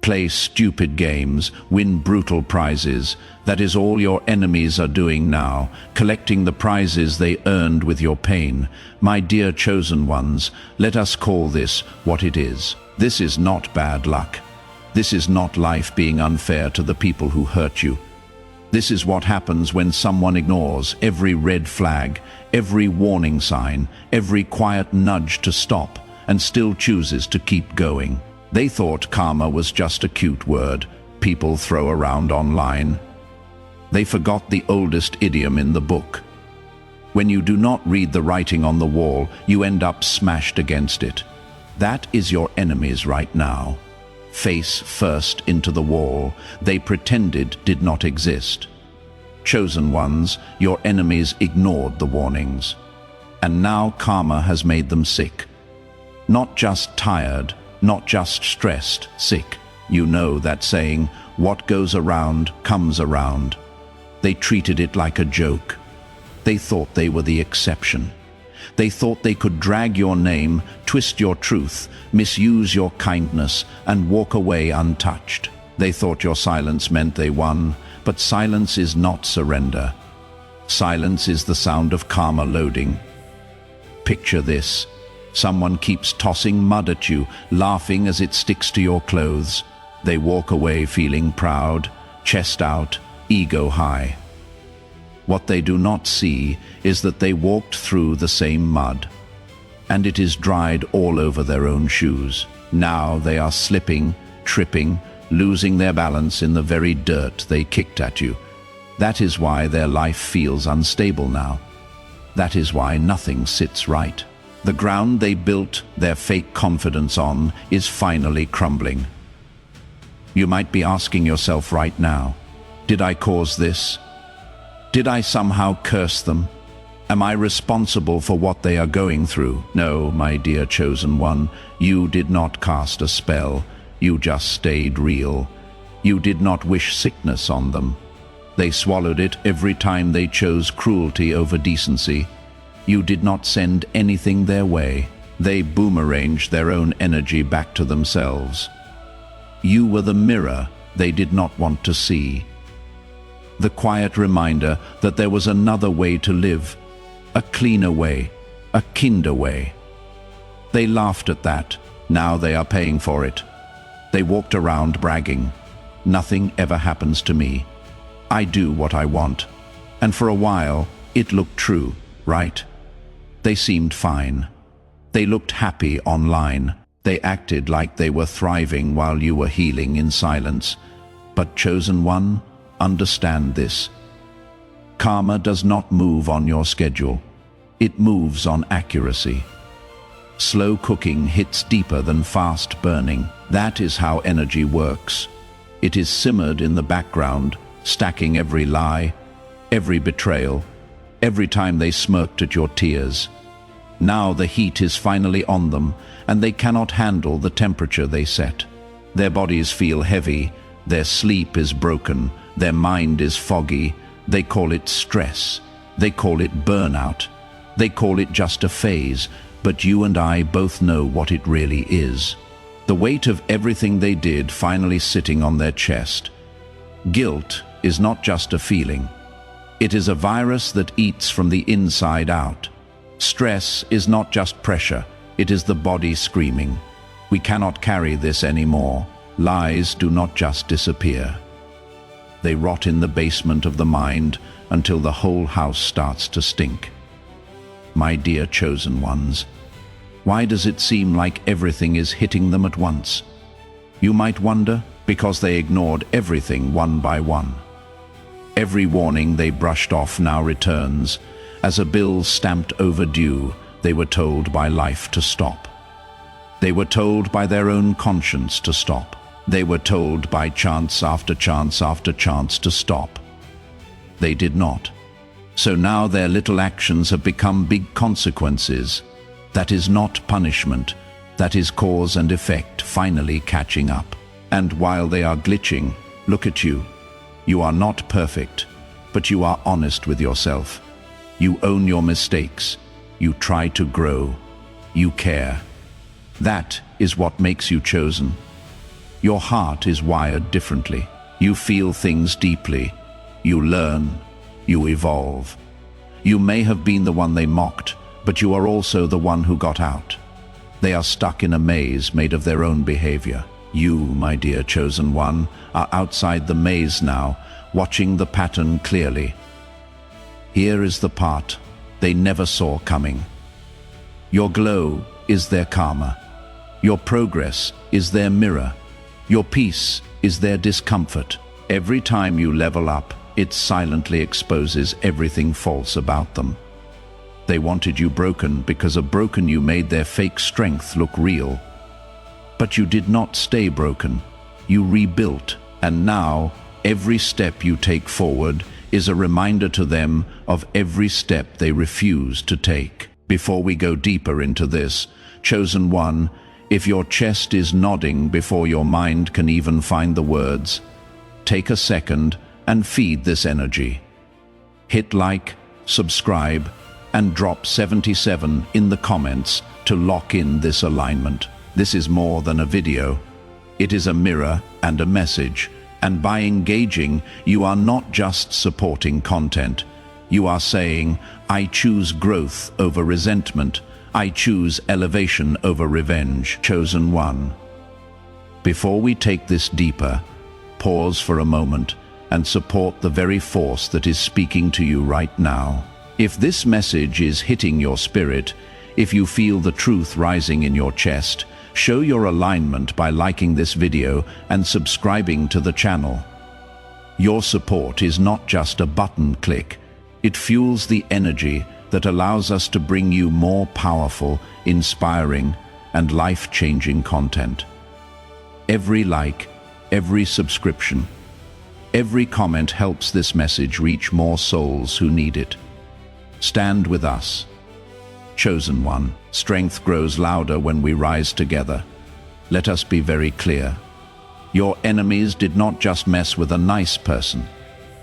Play stupid games, win brutal prizes. That is all your enemies are doing now, collecting the prizes they earned with your pain. My dear chosen ones, let us call this what it is. This is not bad luck. This is not life being unfair to the people who hurt you. This is what happens when someone ignores every red flag, every warning sign, every quiet nudge to stop, and still chooses to keep going. They thought karma was just a cute word people throw around online. They forgot the oldest idiom in the book. When you do not read the writing on the wall, you end up smashed against it. That is your enemies right now. Face first into the wall they pretended did not exist. Chosen ones, your enemies ignored the warnings. And now karma has made them sick. Not just tired, not just stressed, sick. You know that saying, what goes around comes around. They treated it like a joke. They thought they were the exception. They thought they could drag your name, twist your truth, misuse your kindness, and walk away untouched. They thought your silence meant they won, but silence is not surrender. Silence is the sound of karma loading. Picture this. Someone keeps tossing mud at you, laughing as it sticks to your clothes. They walk away feeling proud, chest out, ego high. What they do not see is that they walked through the same mud, and it is dried all over their own shoes. Now they are slipping, tripping, losing their balance in the very dirt they kicked at you. That is why their life feels unstable now. That is why nothing sits right. The ground they built their fake confidence on is finally crumbling. You might be asking yourself right now, did I cause this? Did I somehow curse them? Am I responsible for what they are going through? No, my dear chosen one, you did not cast a spell. You just stayed real. You did not wish sickness on them. They swallowed it every time they chose cruelty over decency. You did not send anything their way. They boomeranged their own energy back to themselves. You were the mirror they did not want to see. The quiet reminder that there was another way to live, a cleaner way, a kinder way. They laughed at that. Now they are paying for it. They walked around bragging, nothing ever happens to me. I do what I want. And for a while, it looked true, right? They seemed fine. They looked happy online. They acted like they were thriving while you were healing in silence. But chosen one, understand this. Karma does not move on your schedule. It moves on accuracy. Slow cooking hits deeper than fast burning. That is how energy works. It is simmered in the background, stacking every lie, every betrayal, every time they smirked at your tears. Now the heat is finally on them, and they cannot handle the temperature they set. Their bodies feel heavy, their sleep is broken, their mind is foggy. They call it stress. They call it burnout. They call it just a phase, but you and I both know what it really is. The weight of everything they did finally sitting on their chest. Guilt is not just a feeling. It is a virus that eats from the inside out. Stress is not just pressure, it is the body screaming. We cannot carry this anymore. Lies do not just disappear. They rot in the basement of the mind until the whole house starts to stink. My dear chosen ones, why does it seem like everything is hitting them at once? You might wonder, because they ignored everything one by one. Every warning they brushed off now returns. As a bill stamped overdue, they were told by life to stop. They were told by their own conscience to stop. They were told by chance after chance after chance to stop. They did not. So now their little actions have become big consequences. That is not punishment. That is cause and effect finally catching up. And while they are glitching, look at you. You are not perfect, but you are honest with yourself. You own your mistakes. You try to grow. You care. That is what makes you chosen. Your heart is wired differently. You feel things deeply. You learn. You evolve. You may have been the one they mocked, but you are also the one who got out. They are stuck in a maze made of their own behavior. You, my dear chosen one, are outside the maze now, watching the pattern clearly. Here is the part they never saw coming. Your glow is their karma. Your progress is their mirror. Your peace is their discomfort. Every time you level up, it silently exposes everything false about them. They wanted you broken because of broken you made their fake strength look real. But you did not stay broken. You rebuilt, and now every step you take forward is a reminder to them of every step they refused to take. Before we go deeper into this, chosen one, if your chest is nodding before your mind can even find the words, take a second and feed this energy. Hit like, subscribe, and drop 77 in the comments to lock in this alignment. This is more than a video. It is a mirror and a message. And by engaging, you are not just supporting content. You are saying, I choose growth over resentment. I choose elevation over revenge. Chosen one. Before we take this deeper, pause for a moment and support the very force that is speaking to you right now. If this message is hitting your spirit, if you feel the truth rising in your chest, show your alignment by liking this video and subscribing to the channel. Your support is not just a button click. It fuels the energy that allows us to bring you more powerful, inspiring, and life-changing content. Every like, every subscription, every comment helps this message reach more souls who need it. Stand with us. Chosen one, strength grows louder when we rise together. Let us be very clear. Your enemies did not just mess with a nice person.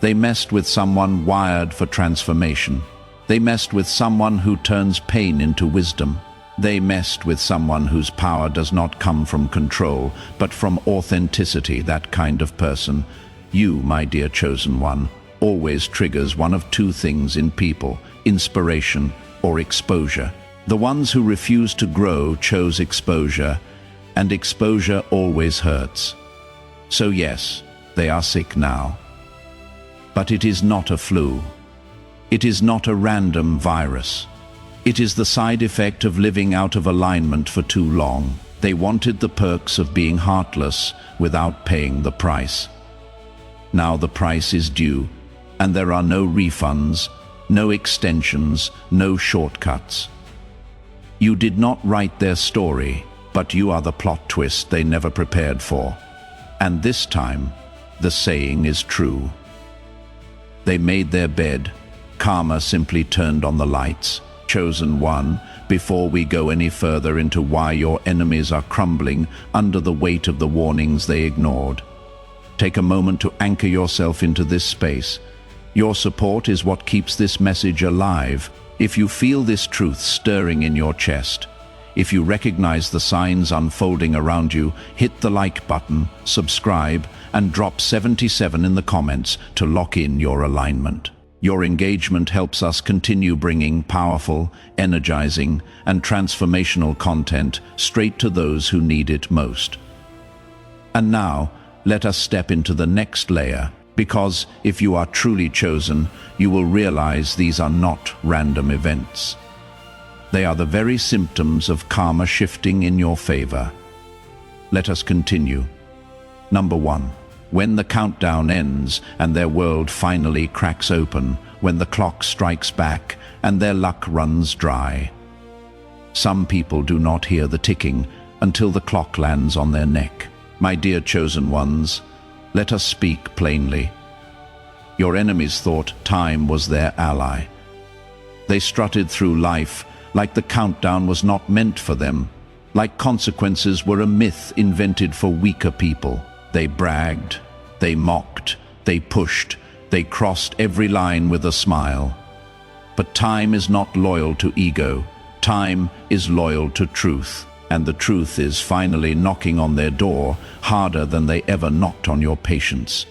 They messed with someone wired for transformation. They messed with someone who turns pain into wisdom. They messed with someone whose power does not come from control, but from authenticity. That kind of person, you, my dear chosen one, always triggers one of two things in people: inspiration or exposure. The ones who refuse to grow chose exposure, and exposure always hurts. So yes, they are sick now. But it is not a flu. It is not a random virus. It is the side effect of living out of alignment for too long. They wanted the perks of being heartless without paying the price. Now the price is due, and there are no refunds, no extensions, no shortcuts. You did not write their story, but you are the plot twist they never prepared for. And this time, the saying is true. They made their bed. Karma simply turned on the lights. Chosen one, before we go any further into why your enemies are crumbling under the weight of the warnings they ignored, take a moment to anchor yourself into this space. Your support is what keeps this message alive. If you feel this truth stirring in your chest, if you recognize the signs unfolding around you, hit the like button, subscribe, and drop 77 in the comments to lock in your alignment. Your engagement helps us continue bringing powerful, energizing, and transformational content straight to those who need it most. And now, let us step into the next layer. Because if you are truly chosen, you will realize these are not random events. They are the very symptoms of karma shifting in your favor. Let us continue. Number 1. When the countdown ends and their world finally cracks open, when the clock strikes back and their luck runs dry. Some people do not hear the ticking until the clock lands on their neck. My dear chosen ones, let us speak plainly. Your enemies thought time was their ally. They strutted through life like the countdown was not meant for them, like consequences were a myth invented for weaker people. They bragged, they mocked, they pushed, they crossed every line with a smile. But time is not loyal to ego. Time is loyal to truth. and the truth is finally knocking on their door harder than they ever knocked on your patience.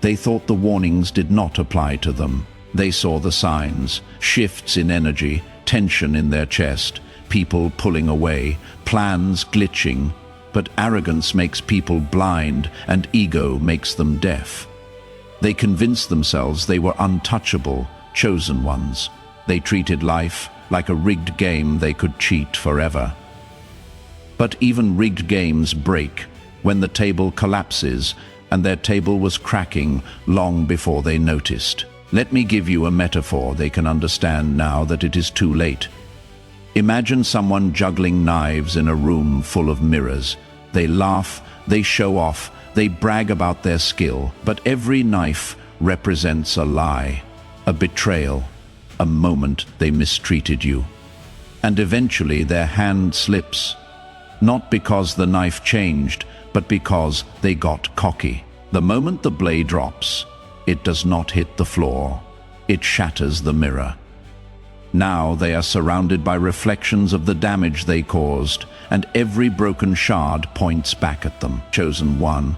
They thought the warnings did not apply to them. They saw the signs, shifts in energy, tension in their chest, people pulling away, plans glitching, but arrogance makes people blind and ego makes them deaf. They convinced themselves they were untouchable, chosen ones. They treated life like a rigged game they could cheat forever. But even rigged games break when the table collapses, and their table was cracking long before they noticed. Let me give you a metaphor they can understand now that it is too late. Imagine someone juggling knives in a room full of mirrors. They laugh, they show off, they brag about their skill, but every knife represents a lie, a betrayal, a moment they mistreated you. And eventually their hand slips, not because the knife changed, but because they got cocky. The moment the blade drops, it does not hit the floor, it shatters the mirror. Now they are surrounded by reflections of the damage they caused, and every broken shard points back at them. Chosen one,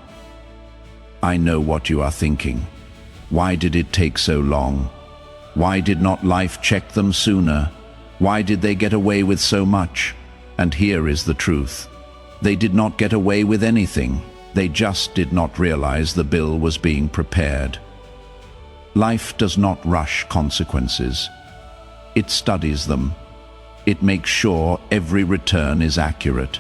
I know what you are thinking. Why did it take so long? Why did not life check them sooner? Why did they get away with so much? And here is the truth. They did not get away with anything. They just did not realize the bill was being prepared. Life does not rush consequences. It studies them. It makes sure every return is accurate.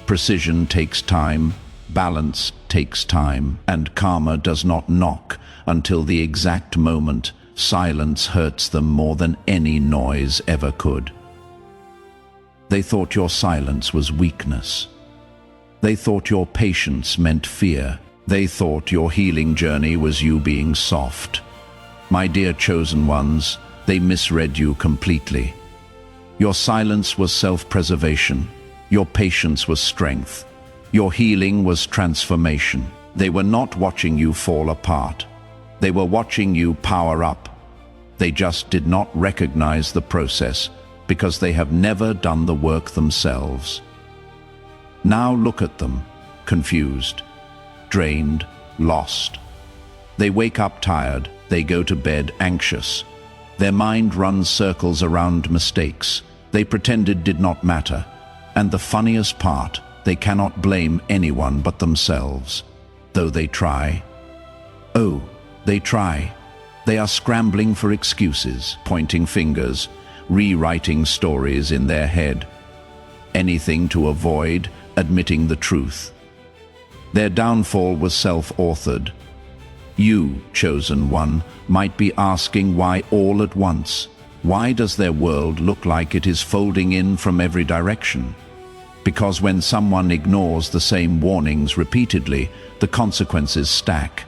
Precision takes time, balance takes time, and karma does not knock until the exact moment. Silence hurts them more than any noise ever could. They thought your silence was weakness. They thought your patience meant fear. They thought your healing journey was you being soft. My dear chosen ones, they misread you completely. Your silence was self-preservation. Your patience was strength. Your healing was transformation. They were not watching you fall apart. They were watching you power up. They just did not recognize the process because they have never done the work themselves. Now look at them, confused, drained, lost. They wake up tired. They go to bed anxious. Their mind runs circles around mistakes they pretended did not matter. And the funniest part, they cannot blame anyone but themselves, though they try. Oh, they try. They are scrambling for excuses, pointing fingers, rewriting stories in their head. Anything to avoid admitting the truth. Their downfall was self-authored. You, chosen one, might be asking why all at once. Why does their world look like it is folding in from every direction? Because when someone ignores the same warnings repeatedly, the consequences stack.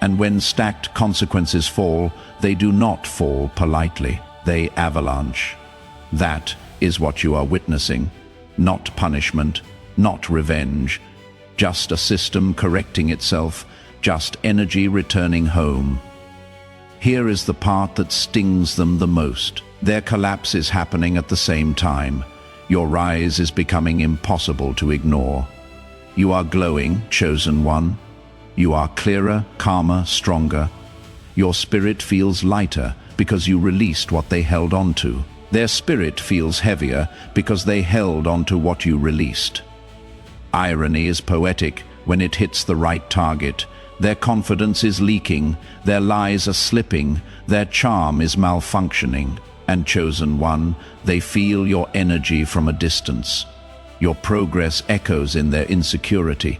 And when stacked consequences fall, they do not fall politely. They avalanche. That is what you are witnessing. Not punishment, not revenge. Just a system correcting itself, just energy returning home. Here is the part that stings them the most. Their collapse is happening at the same time. Your rise is becoming impossible to ignore. You are glowing, chosen one. You are clearer, calmer, stronger. Your spirit feels lighter because you released what they held onto. Their spirit feels heavier because they held onto what you released. Irony is poetic when it hits the right target. Their confidence is leaking, their lies are slipping, their charm is malfunctioning. And chosen one, they feel your energy from a distance. Your progress echoes in their insecurity.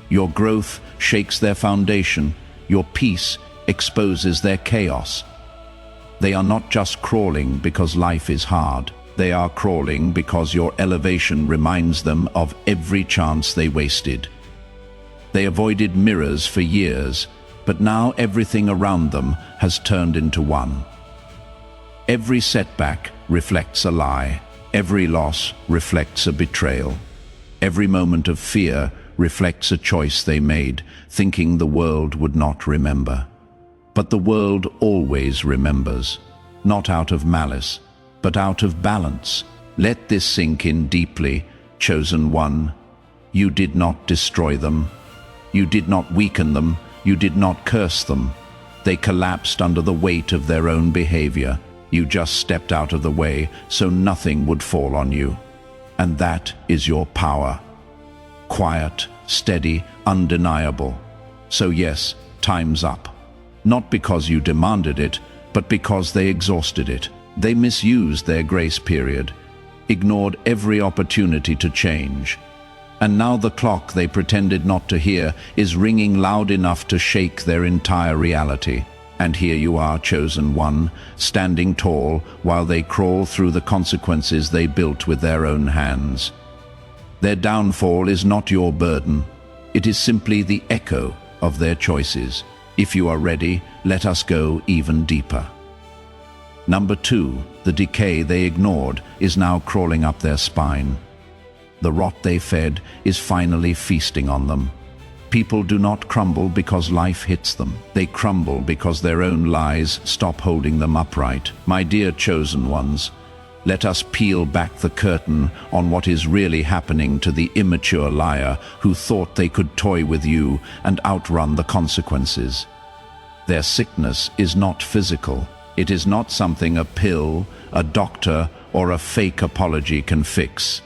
Your growth shakes their foundation. Your peace exposes their chaos. They are not just crawling because life is hard. They are crawling because your elevation reminds them of every chance they wasted. They avoided mirrors for years, but now everything around them has turned into one. Every setback reflects a lie. Every loss reflects a betrayal. Every moment of fear reflects a choice they made, thinking the world would not remember. But the world always remembers, not out of malice, but out of balance. Let this sink in deeply. chosen one. You did not destroy them. You did not weaken them. You did not curse them. They collapsed under the weight of their own behavior. You just stepped out of the way so nothing would fall on you. And that is your power. Quiet, steady, undeniable. So yes, time's up. Not because you demanded it, but because they exhausted it. They misused their grace period, ignored every opportunity to change. And now the clock they pretended not to hear is ringing loud enough to shake their entire reality. And here you are, chosen one, standing tall while they crawl through the consequences they built with their own hands. Their downfall is not your burden. It is simply the echo of their choices. If you are ready, let us go even deeper. Number 2, the decay they ignored is now crawling up their spine. The rot they fed is finally feasting on them. People do not crumble because life hits them. They crumble because their own lies stop holding them upright. My dear chosen ones, let us peel back the curtain on what is really happening to the immature liar who thought they could toy with you and outrun the consequences. Their sickness is not physical. It is not something a pill, a doctor, or a fake apology can fix.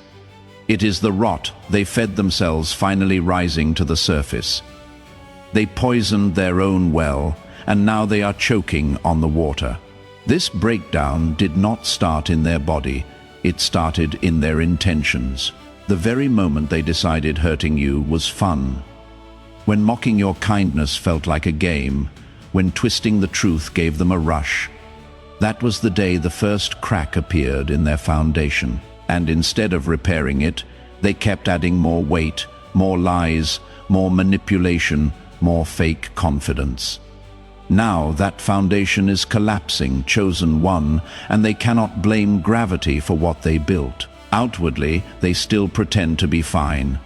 It is the rot they fed themselves finally rising to the surface. They poisoned their own well, and now they are choking on the water. This breakdown did not start in their body, it started in their intentions. The very moment they decided hurting you was fun. When mocking your kindness felt like a game, when twisting the truth gave them a rush. That was the day the first crack appeared in their foundation. And instead of repairing it, they kept adding more weight, more lies, more manipulation, more fake confidence. Now that foundation is collapsing, chosen one, and they cannot blame gravity for what they built. Outwardly, they still pretend to be fine.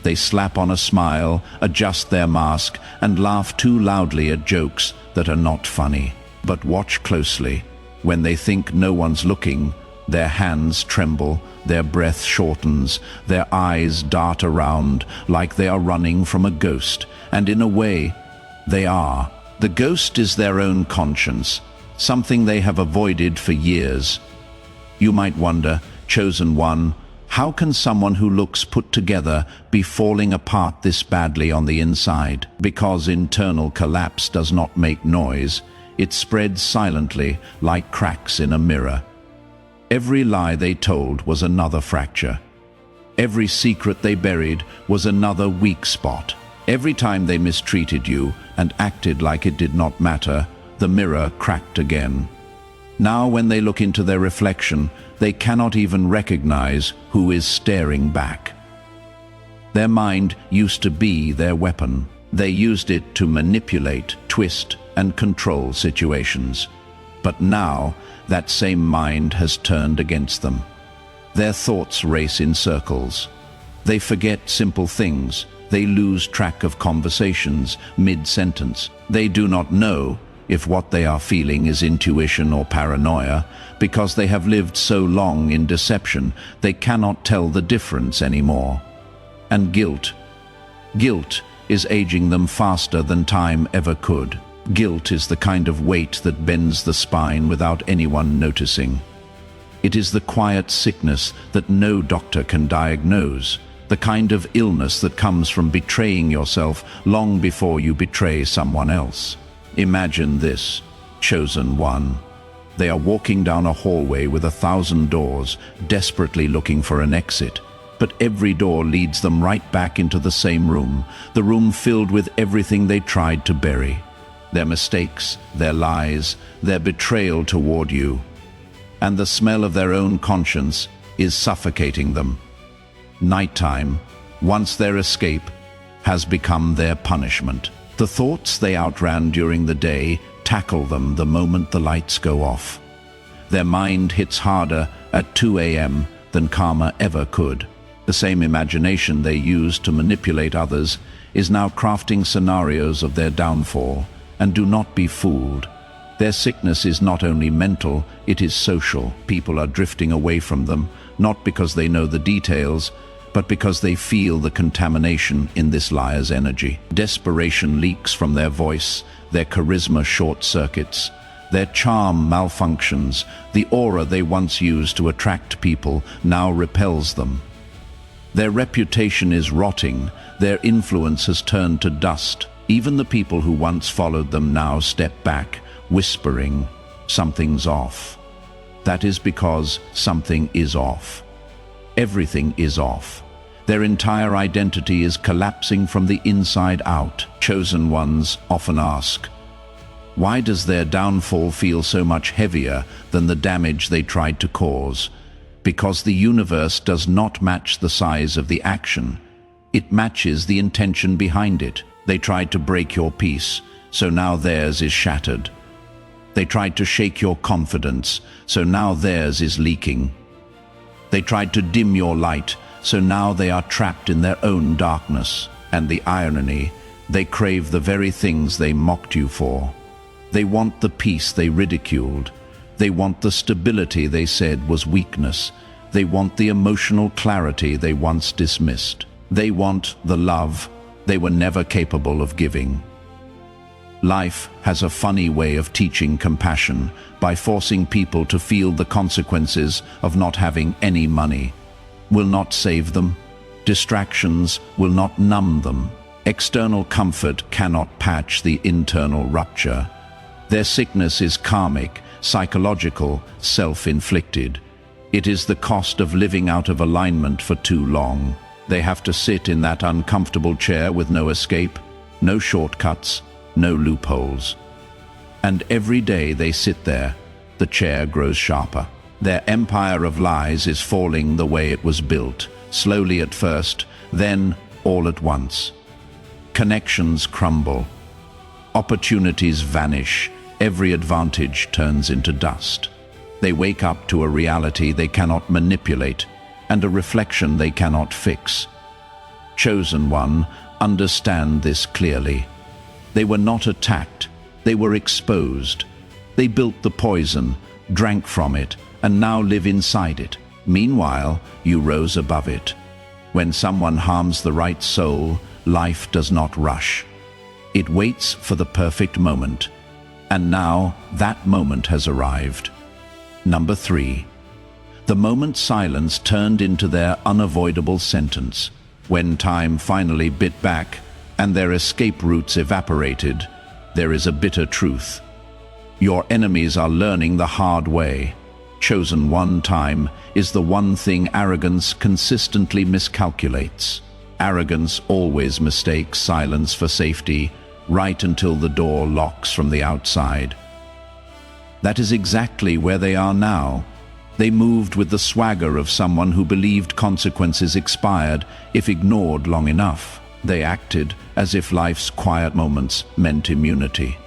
They slap on a smile, adjust their mask, and laugh too loudly at jokes that are not funny. But watch closely. When they think no one's looking, their hands tremble, their breath shortens, their eyes dart around like they are running from a ghost. And in a way, they are. The ghost is their own conscience, something they have avoided for years. You might wonder, chosen one, how can someone who looks put together be falling apart this badly on the inside? Because internal collapse does not make noise, it spreads silently like cracks in a mirror. Every lie they told was another fracture. Every secret they buried was another weak spot. Every time they mistreated you and acted like it did not matter, the mirror cracked again. Now when they look into their reflection, they cannot even recognize who is staring back. Their mind used to be their weapon. They used it to manipulate, twist, and control situations. But now, that same mind has turned against them. Their thoughts race in circles. They forget simple things. They lose track of conversations mid-sentence. They do not know if what they are feeling is intuition or paranoia, because they have lived so long in deception, they cannot tell the difference anymore. And guilt is aging them faster than time ever could. Guilt is the kind of weight that bends the spine without anyone noticing. It is the quiet sickness that no doctor can diagnose, the kind of illness that comes from betraying yourself long before you betray someone else. Imagine this, chosen one. They are walking down a hallway with 1,000 doors, desperately looking for an exit. But every door leads them right back into the same room, the room filled with everything they tried to bury. Their mistakes, their lies, their betrayal toward you. And the smell of their own conscience is suffocating them. Nighttime, once their escape, has become their punishment. The thoughts they outran during the day tackle them the moment the lights go off. Their mind hits harder at 2 a.m. than karma ever could. The same imagination they used to manipulate others is now crafting scenarios of their downfall. And do not be fooled. Their sickness is not only mental, it is social. People are drifting away from them, not because they know the details, but because they feel the contamination in this liar's energy. Desperation leaks from their voice, their charisma short-circuits, their charm malfunctions. The aura they once used to attract people now repels them. Their reputation is rotting, their influence has turned to dust. Even the people who once followed them now step back, whispering, "Something's off." That is because something is off. Everything is off. Their entire identity is collapsing from the inside out. Chosen ones often ask, why does their downfall feel so much heavier than the damage they tried to cause? Because the universe does not match the size of the action. It matches the intention behind it. They tried to break your peace, so now theirs is shattered. They tried to shake your confidence, so now theirs is leaking. They tried to dim your light, so now they are trapped in their own darkness. And the irony, they crave the very things they mocked you for. They want the peace they ridiculed. They want the stability they said was weakness. They want the emotional clarity they once dismissed. They want the love they were never capable of giving. Life has a funny way of teaching compassion by forcing people to feel the consequences of not having any money. Will not save them. Distractions will not numb them. External comfort cannot patch the internal rupture. Their sickness is karmic, psychological, self-inflicted. It is the cost of living out of alignment for too long. They have to sit in that uncomfortable chair with no escape, no shortcuts, no loopholes. And every day they sit there, the chair grows sharper. Their empire of lies is falling the way it was built, slowly at first, then all at once. Connections crumble. Opportunities vanish. Every advantage turns into dust. They wake up to a reality they cannot manipulate and a reflection they cannot fix. Chosen one, understand this clearly. They were not attacked. They were exposed. They built the poison, drank from it, and now live inside it. Meanwhile, you rose above it. When someone harms the right soul, life does not rush. It waits for the perfect moment. And now that moment has arrived. Number 3. The moment silence turned into their unavoidable sentence. When time finally bit back and their escape routes evaporated, there is a bitter truth. Your enemies are learning the hard way. Chosen one time is the one thing arrogance consistently miscalculates. Arrogance always mistakes silence for safety, right until the door locks from the outside. That is exactly where they are now. They moved with the swagger of someone who believed consequences expired if ignored long enough. They acted as if life's quiet moments meant immunity.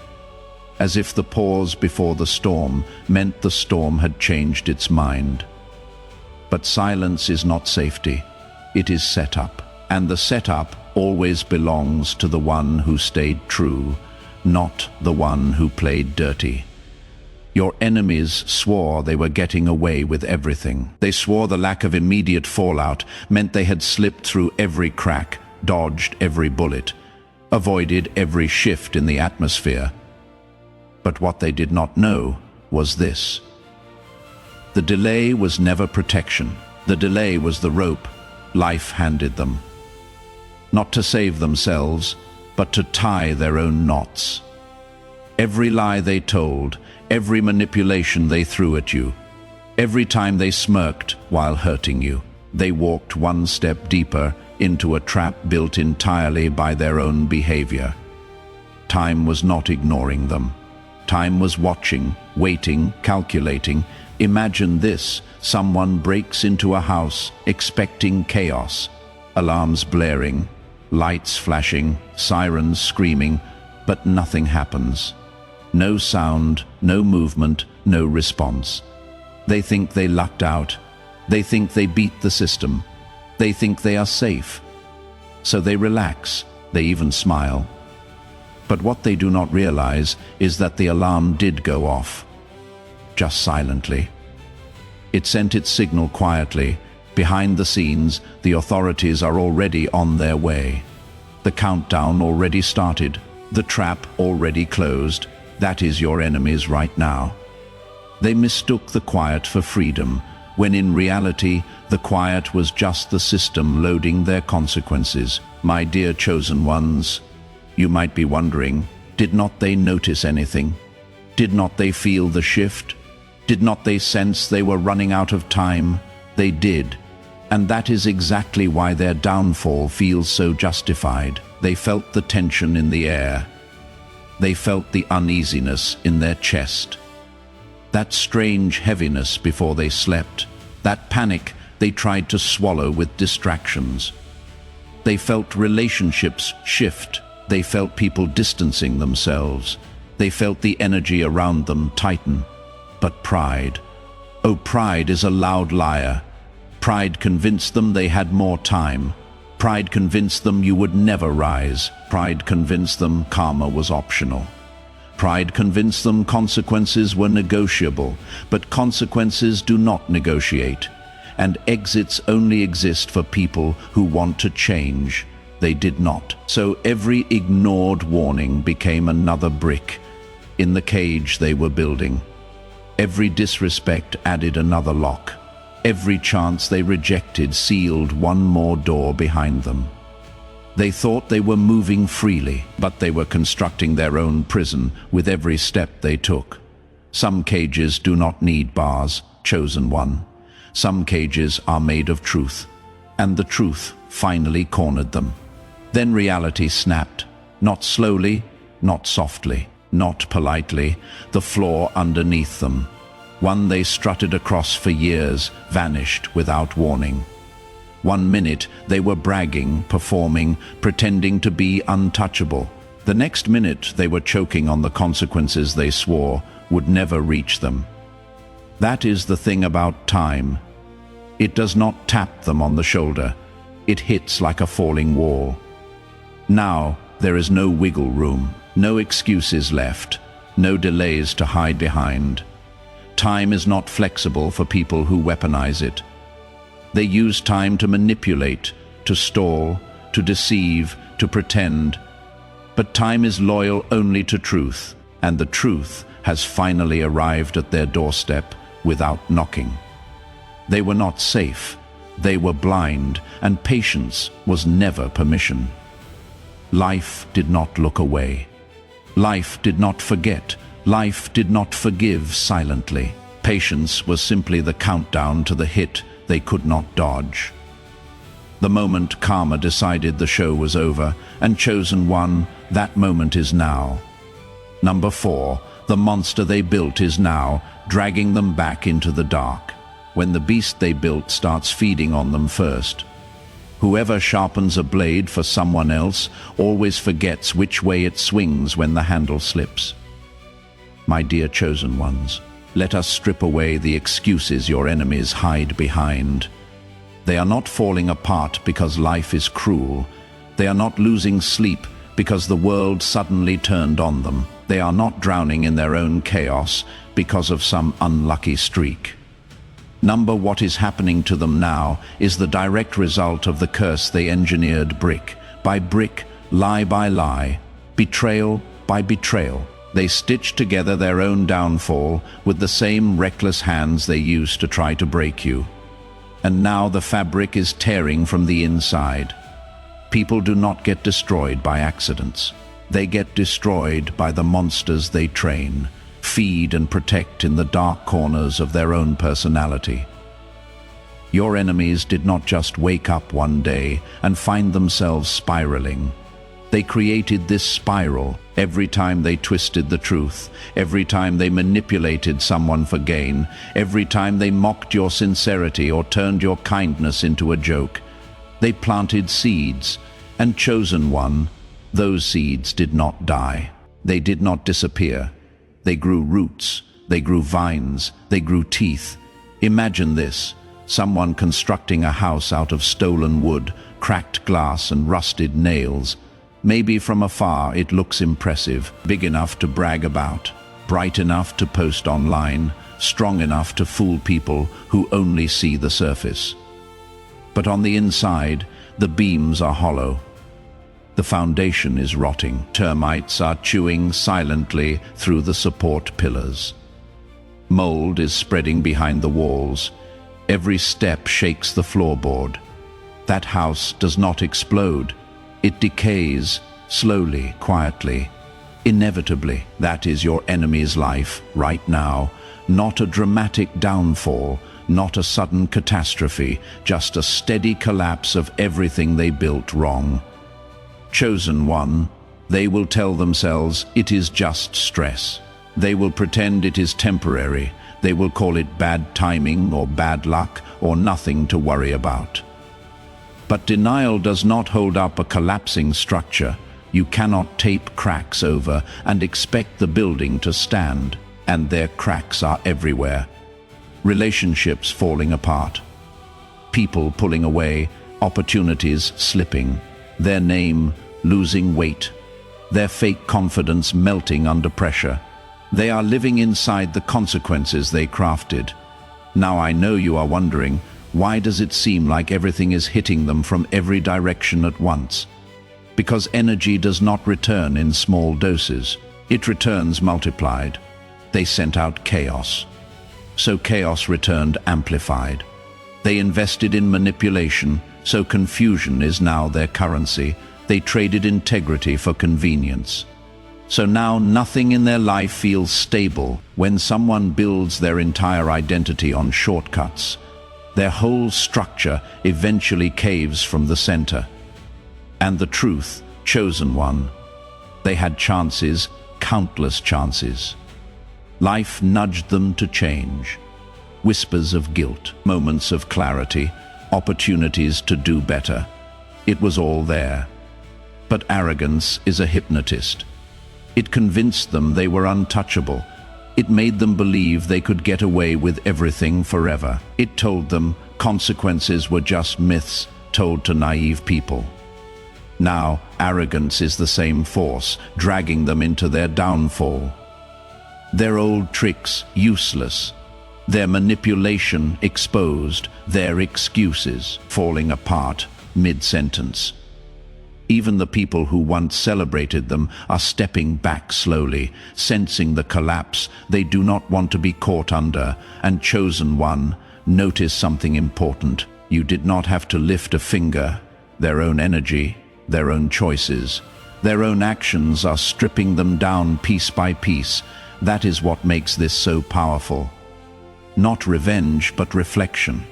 As if the pause before the storm meant the storm had changed its mind. But silence is not safety. It is setup. And the setup always belongs to the one who stayed true, not the one who played dirty. Your enemies swore they were getting away with everything. They swore the lack of immediate fallout meant they had slipped through every crack, dodged every bullet, avoided every shift in the atmosphere. But what they did not know was this. The delay was never protection. The delay was the rope life handed them. Not to save themselves, but to tie their own knots. Every lie they told, every manipulation they threw at you, every time they smirked while hurting you, they walked one step deeper into a trap built entirely by their own behavior. Time was not ignoring them. Time was watching, waiting, calculating. Imagine this: someone breaks into a house expecting chaos. Alarms blaring, lights flashing, sirens screaming, but nothing happens. No sound, no movement, no response. They think they lucked out. They think they beat the system. They think they are safe. So they relax. They even smile. But what they do not realize is that the alarm did go off. Just silently. It sent its signal quietly, Behind the scenes, the authorities are already on their way. The countdown already started. The trap already closed. That is your enemies right now. They mistook the quiet for freedom, when in reality, the quiet was just the system loading their consequences. My dear chosen ones, you might be wondering, did not they notice anything? Did not they feel the shift? Did not they sense they were running out of time? They did. And that is exactly why their downfall feels so justified. They felt the tension in the air. They felt the uneasiness in their chest. That strange heaviness before they slept. That panic they tried to swallow with distractions. They felt relationships shift. They felt people distancing themselves. They felt the energy around them tighten. But pride. Oh, pride is a loud liar. Pride convinced them they had more time. Pride convinced them you would never rise. Pride convinced them karma was optional. Pride convinced them consequences were negotiable, but consequences do not negotiate, and exits only exist for people who want to change. They did not. So every ignored warning became another brick in the cage they were building. Every disrespect added another lock. Every chance they rejected sealed one more door behind them. They thought they were moving freely, but they were constructing their own prison with every step they took. Some cages do not need bars, chosen one. Some cages are made of truth, and the truth finally cornered them. Then reality snapped, not slowly, not softly, not politely, the floor underneath them. One they strutted across for years, vanished without warning. 1 minute they were bragging, performing, pretending to be untouchable. The next minute they were choking on the consequences they swore would never reach them. That is the thing about time. It does not tap them on the shoulder. It hits like a falling wall. Now there is no wiggle room, no excuses left, no delays to hide behind. Time is not flexible for people who weaponize it. They use time to manipulate, to stall, to deceive, to pretend. But time is loyal only to truth, and the truth has finally arrived at their doorstep without knocking. They were not safe, they were blind, and patience was never permission. Life did not look away. Life did not forget. Life did not forgive silently. Patience was simply the countdown to the hit they could not dodge. The moment karma decided the show was over and chosen one, that moment is now. Number 4, the monster they built is now, dragging them back into the dark. When the beast they built starts feeding on them first. Whoever sharpens a blade for someone else always forgets which way it swings when the handle slips. My dear chosen ones, let us strip away the excuses your enemies hide behind. They are not falling apart because life is cruel. They are not losing sleep because the world suddenly turned on them. They are not drowning in their own chaos because of some unlucky streak. What is happening to them now is the direct result of the curse they engineered brick by brick, lie by lie, betrayal by betrayal. They stitched together their own downfall with the same reckless hands they used to try to break you. And now the fabric is tearing from the inside. People do not get destroyed by accidents. They get destroyed by the monsters they train, feed and protect in the dark corners of their own personality. Your enemies did not just wake up one day and find themselves spiraling. They created this spiral every time they twisted the truth, every time they manipulated someone for gain, every time they mocked your sincerity or turned your kindness into a joke. They planted seeds, and chosen one, those seeds did not die. They did not disappear. They grew roots, they grew vines, they grew teeth. Imagine this, someone constructing a house out of stolen wood, cracked glass and rusted nails. Maybe from afar it looks impressive, big enough to brag about, bright enough to post online, strong enough to fool people who only see the surface. But on the inside, the beams are hollow. The foundation is rotting. Termites are chewing silently through the support pillars. Mold is spreading behind the walls. Every step shakes the floorboard. That house does not explode. It decays, slowly, quietly, inevitably. That is your enemy's life right now. Not a dramatic downfall, not a sudden catastrophe, just a steady collapse of everything they built wrong. Chosen one, they will tell themselves it is just stress. They will pretend it is temporary. They will call it bad timing or bad luck or nothing to worry about. But denial does not hold up a collapsing structure. You cannot tape cracks over and expect the building to stand, and their cracks are everywhere. Relationships falling apart, people pulling away, opportunities slipping, their name losing weight, their fake confidence melting under pressure. They are living inside the consequences they crafted. Now I know you are wondering, why does it seem like everything is hitting them from every direction at once? Because energy does not return in small doses. It returns multiplied. They sent out chaos. So chaos returned amplified. They invested in manipulation, so confusion is now their currency. They traded integrity for convenience. So now nothing in their life feels stable. When someone builds their entire identity on shortcuts, their whole structure eventually caves from the center. And the truth, chosen one, they had chances, countless chances. Life nudged them to change. Whispers of guilt, moments of clarity, opportunities to do better. It was all there. But arrogance is a hypnotist. It convinced them they were untouchable. It made them believe they could get away with everything forever. It told them consequences were just myths told to naive people. Now, arrogance is the same force, dragging them into their downfall. Their old tricks useless, their manipulation exposed, their excuses falling apart mid-sentence. Even the people who once celebrated them are stepping back slowly, sensing the collapse they do not want to be caught under. And chosen one, notice something important. You did not have to lift a finger. Their own energy, their own choices, their own actions are stripping them down piece by piece. That is what makes this so powerful. Not revenge, but reflection.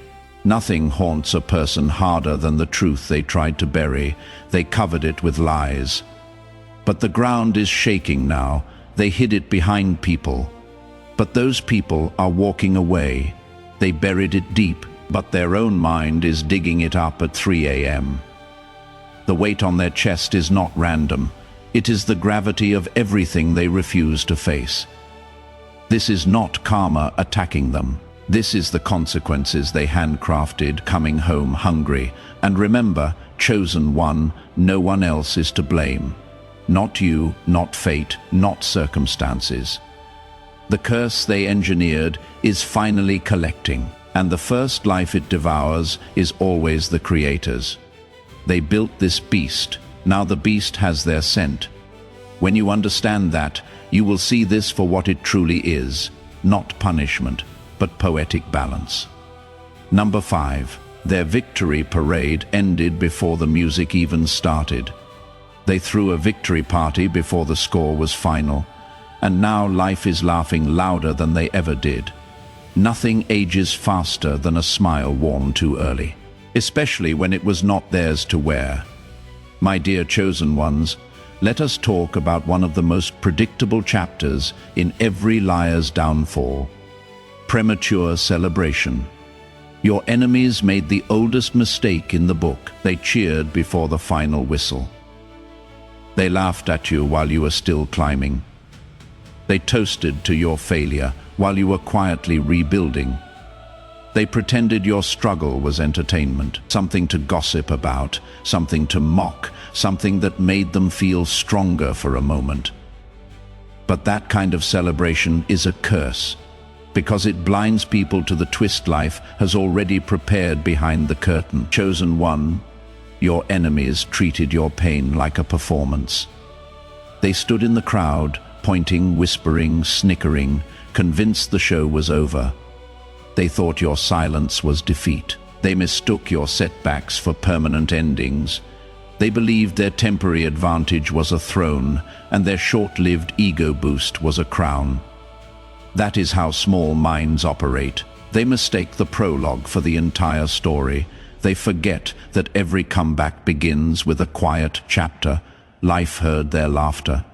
Nothing haunts a person harder than the truth they tried to bury. They covered it with lies. But the ground is shaking now. They hid it behind people. But those people are walking away. They buried it deep, but their own mind is digging it up at 3 a.m. The weight on their chest is not random. It is the gravity of everything they refuse to face. This is not karma attacking them. This is the consequences they handcrafted, coming home hungry. And remember, chosen one, no one else is to blame. Not you, not fate, not circumstances. The curse they engineered is finally collecting, and the first life it devours is always the creator's. They built this beast. Now the beast has their scent. When you understand that, you will see this for what it truly is, not punishment, but poetic balance. Number 5. Their victory parade ended before the music even started. They threw a victory party before the score was final, and now life is laughing louder than they ever did. Nothing ages faster than a smile worn too early, especially when it was not theirs to wear. My dear chosen ones, let us talk about one of the most predictable chapters in every liar's downfall. Premature celebration. Your enemies made the oldest mistake in the book. They cheered before the final whistle. They laughed at you while you were still climbing. They toasted to your failure while you were quietly rebuilding. They pretended your struggle was entertainment, something to gossip about, something to mock, something that made them feel stronger for a moment. But that kind of celebration is a curse, because it blinds people to the twist life has already prepared behind the curtain. Chosen one, your enemies treated your pain like a performance. They stood in the crowd, pointing, whispering, snickering, convinced the show was over. They thought your silence was defeat. They mistook your setbacks for permanent endings. They believed their temporary advantage was a throne, and their short-lived ego boost was a crown. That is how small minds operate. They mistake the prologue for the entire story. They forget that every comeback begins with a quiet chapter. Life heard their laughter.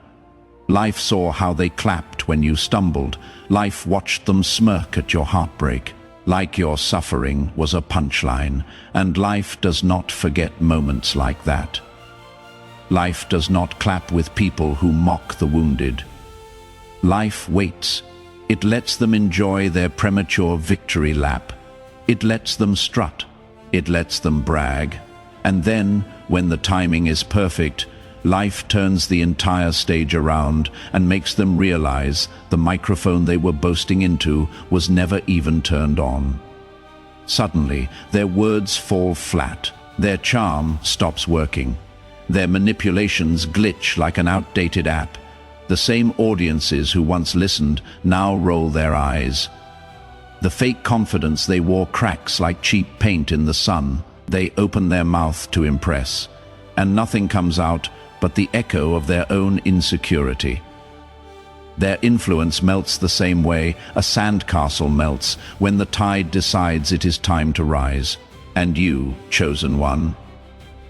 Life saw how they clapped when you stumbled. Life watched them smirk at your heartbreak. Like your suffering was a punchline, and life does not forget moments like that. Life does not clap with people who mock the wounded. Life waits. It lets them enjoy their premature victory lap. It lets them strut. It lets them brag. And then, when the timing is perfect, life turns the entire stage around and makes them realize the microphone they were boasting into was never even turned on. Suddenly, their words fall flat. Their charm stops working. Their manipulations glitch like an outdated app. The same audiences who once listened now roll their eyes. The fake confidence they wore cracks like cheap paint in the sun. They open their mouth to impress, and nothing comes out but the echo of their own insecurity. Their influence melts the same way a sandcastle melts when the tide decides it is time to rise. And you, chosen one,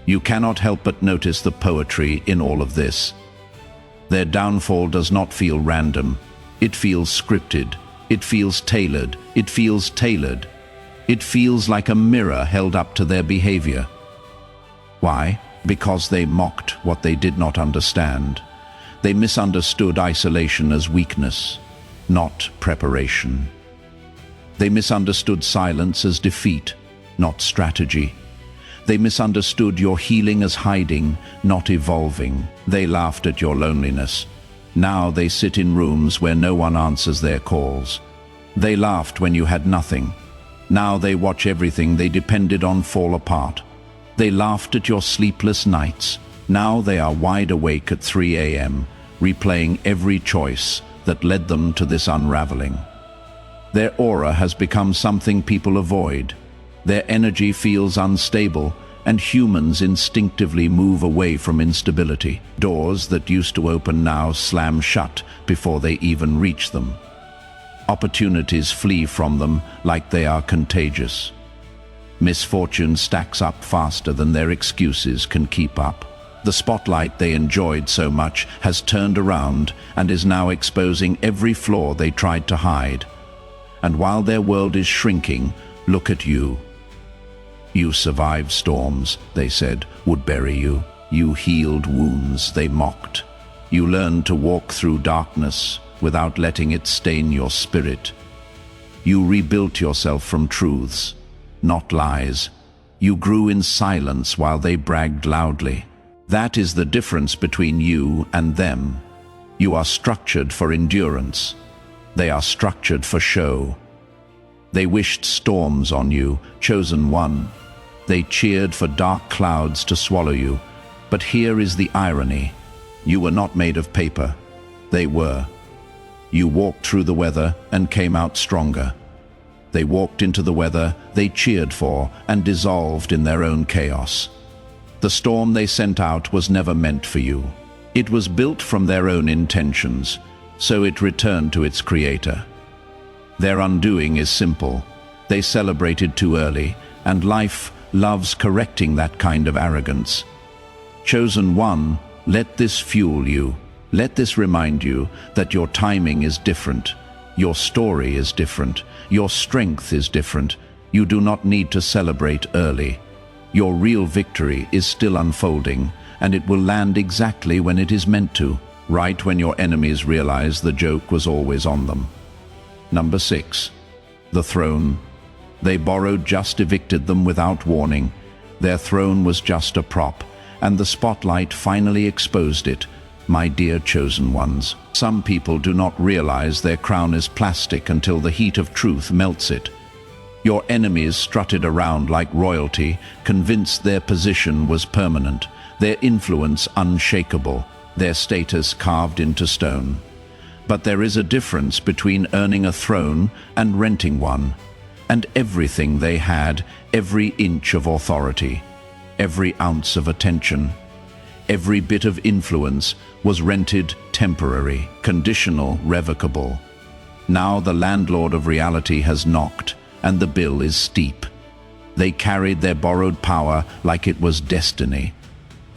you cannot help but notice the poetry in all of this. Their downfall does not feel random. It feels scripted. It feels tailored. It feels tailored. It feels like a mirror held up to their behavior. Why? Because they mocked what they did not understand. They misunderstood isolation as weakness, not preparation. They misunderstood silence as defeat, not strategy. They misunderstood your healing as hiding, not evolving. They laughed at your loneliness. Now they sit in rooms where no one answers their calls. They laughed when you had nothing. Now they watch everything they depended on fall apart. They laughed at your sleepless nights. Now they are wide awake at 3 a.m., replaying every choice that led them to this unraveling. Their aura has become something people avoid. Their energy feels unstable, and humans instinctively move away from instability. Doors that used to open now slam shut before they even reach them. Opportunities flee from them like they are contagious. Misfortune stacks up faster than their excuses can keep up. The spotlight they enjoyed so much has turned around and is now exposing every flaw they tried to hide. And while their world is shrinking, look at you. You survived storms, they said, would bury you. You healed wounds they mocked. You learned to walk through darkness without letting it stain your spirit. You rebuilt yourself from truths, not lies. You grew in silence while they bragged loudly. That is the difference between you and them. You are structured for endurance. They are structured for show. They wished storms on you, chosen one. They cheered for dark clouds to swallow you. But here is the irony. You were not made of paper. They were. You walked through the weather and came out stronger. They walked into the weather they cheered for and dissolved in their own chaos. The storm they sent out was never meant for you. It was built from their own intentions, so it returned to its creator. Their undoing is simple. They celebrated too early, and life loves correcting that kind of arrogance. Chosen one, let this fuel you. Let this remind you that your timing is different. Your story is different. Your strength is different. You do not need to celebrate early. Your real victory is still unfolding, and it will land exactly when it is meant to, right when your enemies realize the joke was always on them. Number 6. The throne. They borrowed just evicted them without warning. Their throne was just a prop, and the spotlight finally exposed it. My dear chosen ones, some people do not realize their crown is plastic until the heat of truth melts it. Your enemies strutted around like royalty, convinced their position was permanent, their influence unshakable, their status carved into stone. But there is a difference between earning a throne and renting one, and everything they had, every inch of authority, every ounce of attention, every bit of influence was rented temporary, conditional, revocable. Now the landlord of reality has knocked, and the bill is steep. They carried their borrowed power like it was destiny,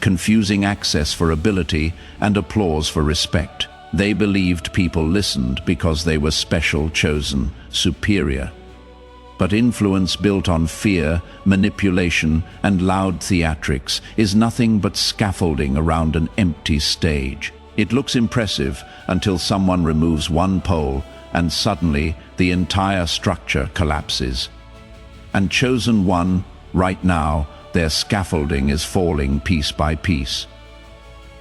confusing access for ability and applause for respect. They believed people listened because they were special, chosen, superior. But influence built on fear, manipulation, and loud theatrics is nothing but scaffolding around an empty stage. It looks impressive until someone removes one pole, and suddenly the entire structure collapses. And chosen one, right now, their scaffolding is falling piece by piece.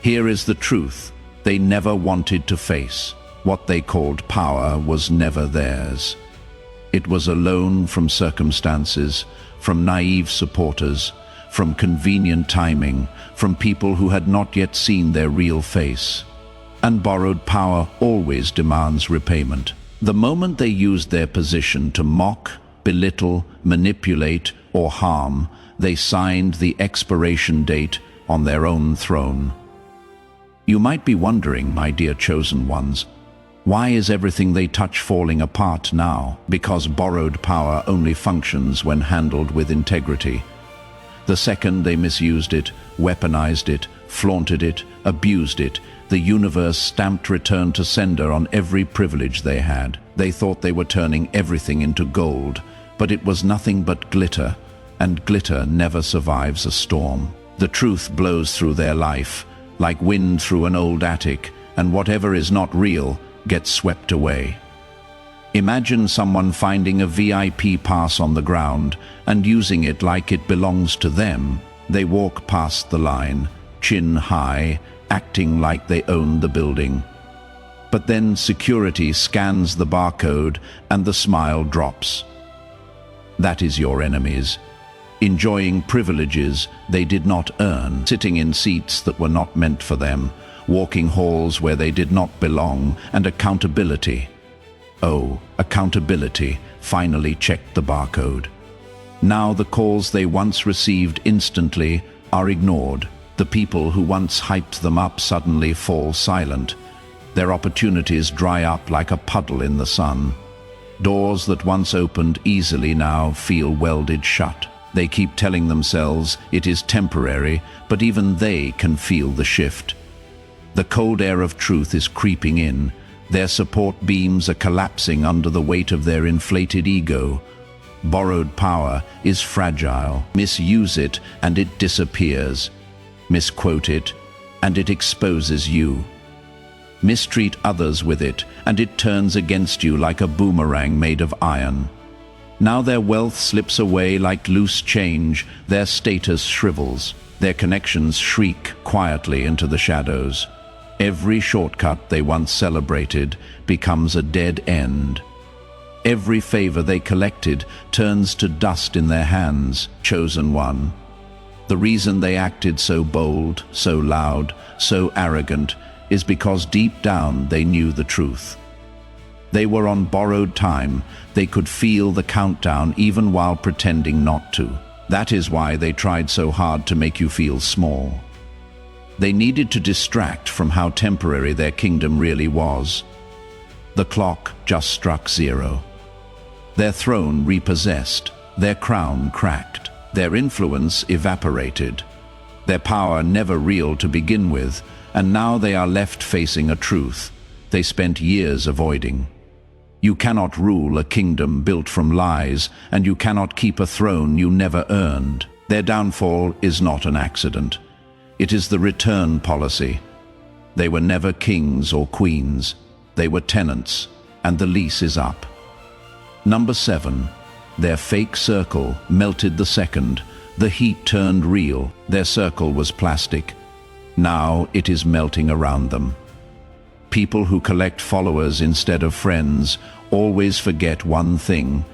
Here is the truth they never wanted to face. What they called power was never theirs. It was a loan from circumstances, from naive supporters, from convenient timing, from people who had not yet seen their real face. And borrowed power always demands repayment. The moment they used their position to mock, belittle, manipulate, or harm, they signed the expiration date on their own throne. You might be wondering, my dear chosen ones, why is everything they touch falling apart now? Because borrowed power only functions when handled with integrity. The second they misused it, weaponized it, flaunted it, abused it, the universe stamped return to sender on every privilege they had. They thought they were turning everything into gold, but it was nothing but glitter, and glitter never survives a storm. The truth blows through their life, like wind through an old attic, and whatever is not real gets swept away. Imagine someone finding a VIP pass on the ground and using it like it belongs to them. They walk past the line, chin high, acting like they own the building. But then security scans the barcode and the smile drops. That is your enemies, enjoying privileges they did not earn, sitting in seats that were not meant for them, walking halls where they did not belong, and accountability. Oh, accountability finally checked the barcode. Now the calls they once received instantly are ignored. The people who once hyped them up suddenly fall silent. Their opportunities dry up like a puddle in the sun. Doors that once opened easily now feel welded shut. They keep telling themselves it is temporary, but even they can feel the shift. The cold air of truth is creeping in. Their support beams are collapsing under the weight of their inflated ego. Borrowed power is fragile. Misuse it and it disappears. Misquote it and it exposes you. Mistreat others with it and it turns against you like a boomerang made of iron. Now their wealth slips away like loose change, their status shrivels, their connections shriek quietly into the shadows. Every shortcut they once celebrated becomes a dead end. Every favor they collected turns to dust in their hands, chosen one. The reason they acted so bold, so loud, so arrogant is because deep down they knew the truth. They were on borrowed time. They could feel the countdown even while pretending not to. That is why they tried so hard to make you feel small. They needed to distract from how temporary their kingdom really was. The clock just struck 0. Their throne repossessed, their crown cracked, their influence evaporated, their power never real to begin with, and now they are left facing a truth they spent years avoiding. You cannot rule a kingdom built from lies, and you cannot keep a throne you never earned. Their downfall is not an accident. It is the return policy. They were never kings or queens. They were tenants, and the lease is up. Number 7. Their fake circle melted the second. The heat turned real. Their circle was plastic. Now it is melting around them. People who collect followers instead of friends always forget one thing: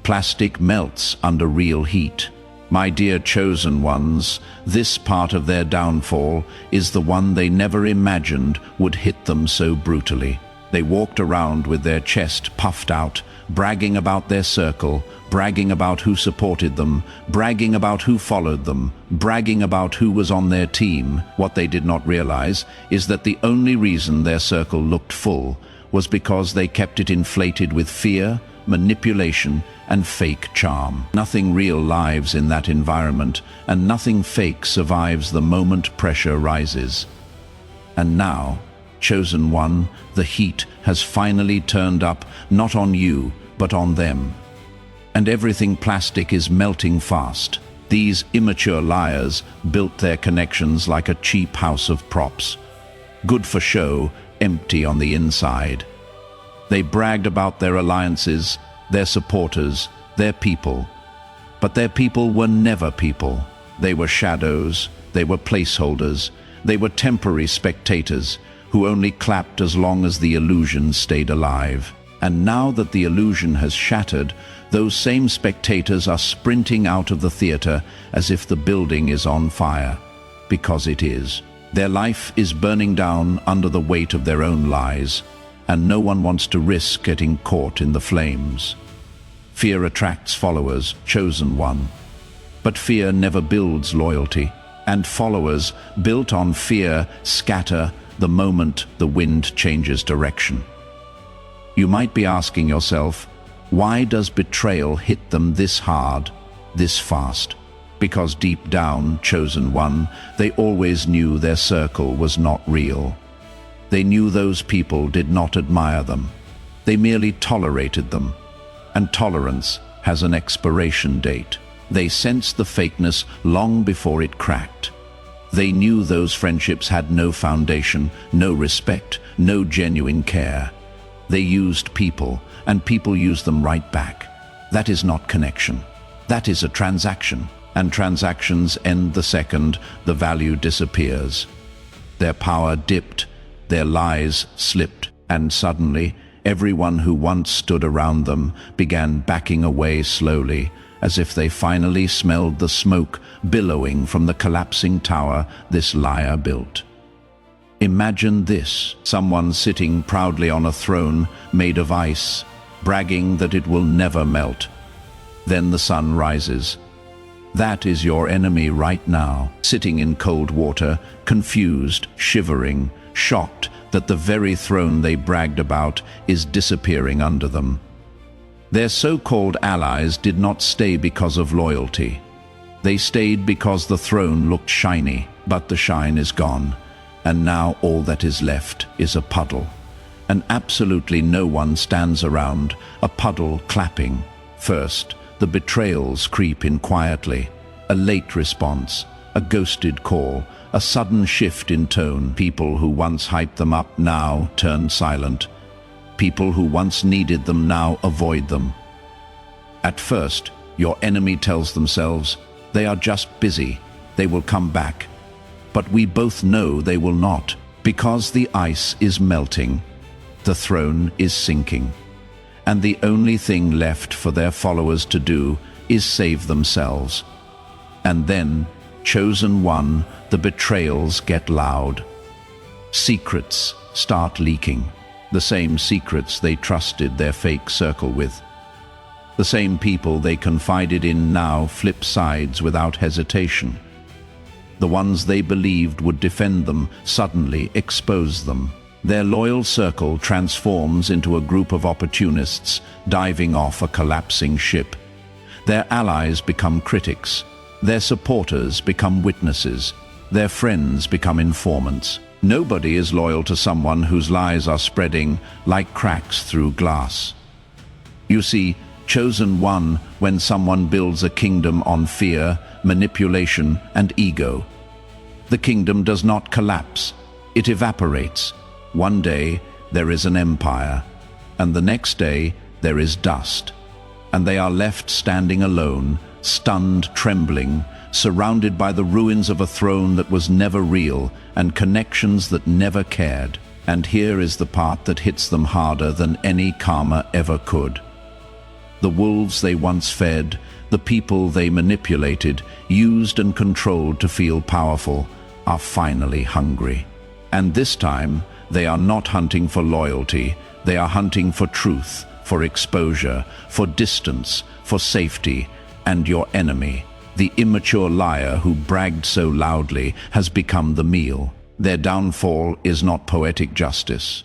plastic melts under real heat. My dear chosen ones, this part of their downfall is the one they never imagined would hit them so brutally. They walked around with their chest puffed out, bragging about their circle, bragging about who supported them, bragging about who followed them, bragging about who was on their team. What they did not realize is that the only reason their circle looked full was because they kept it inflated with fear, manipulation, and fake charm. Nothing real lives in that environment, and nothing fake survives the moment pressure rises. And now, chosen one, the heat has finally turned up, not on you, but on them. And everything plastic is melting fast. These immature liars built their connections like a cheap house of props. Good for show, empty on the inside. They bragged about their alliances, their supporters, their people. But their people were never people. They were shadows, they were placeholders, they were temporary spectators who only clapped as long as the illusion stayed alive. And now that the illusion has shattered, those same spectators are sprinting out of the theater as if the building is on fire. Because it is. Their life is burning down under the weight of their own lies, and no one wants to risk getting caught in the flames. Fear attracts followers, chosen one. But fear never builds loyalty, and followers built on fear scatter the moment the wind changes direction. You might be asking yourself, why does betrayal hit them this hard, this fast? Because deep down, chosen one, they always knew their circle was not real. They knew those people did not admire them. They merely tolerated them. And tolerance has an expiration date. They sensed the fakeness long before it cracked. They knew those friendships had no foundation, no respect, no genuine care. They used people, and people used them right back. That is not connection. That is a transaction. And transactions end the second the value disappears. Their power dipped, their lies slipped, and suddenly everyone who once stood around them began backing away slowly, as if they finally smelled the smoke billowing from the collapsing tower this liar built. Imagine this: someone sitting proudly on a throne made of ice, bragging that it will never melt. Then the sun rises. That is your enemy right now, sitting in cold water, confused, shivering, shocked that the very throne they bragged about is disappearing under them. Their so-called allies did not stay because of loyalty. They stayed because the throne looked shiny, but the shine is gone, and now all that is left is a puddle. And absolutely no one stands around, a puddle clapping. First, the betrayals creep in quietly. A late response, a ghosted call, a sudden shift in tone. People who once hyped them up now turn silent. People who once needed them now avoid them. At first, your enemy tells themselves, they are just busy, they will come back. But we both know they will not, because the ice is melting, the throne is sinking, and the only thing left for their followers to do is save themselves. And then, chosen one, the betrayals get loud. Secrets start leaking. The same secrets they trusted their fake circle with. The same people they confided in now flip sides without hesitation. The ones they believed would defend them suddenly expose them. Their loyal circle transforms into a group of opportunists diving off a collapsing ship. Their allies become critics. Their supporters become witnesses. Their friends become informants. Nobody is loyal to someone whose lies are spreading like cracks through glass. You see, chosen one, when someone builds a kingdom on fear, manipulation, and ego. The kingdom does not collapse, it evaporates. One day there is an empire, and the next day there is dust, and they are left standing alone, stunned, trembling, surrounded by the ruins of a throne that was never real and connections that never cared. And here is the part that hits them harder than any karma ever could. The wolves they once fed, the people they manipulated, used and controlled to feel powerful, are finally hungry. And this time, they are not hunting for loyalty, they are hunting for truth, for exposure, for distance, for safety. And your enemy, the immature liar who bragged so loudly, has become the meal. Their downfall is not poetic justice.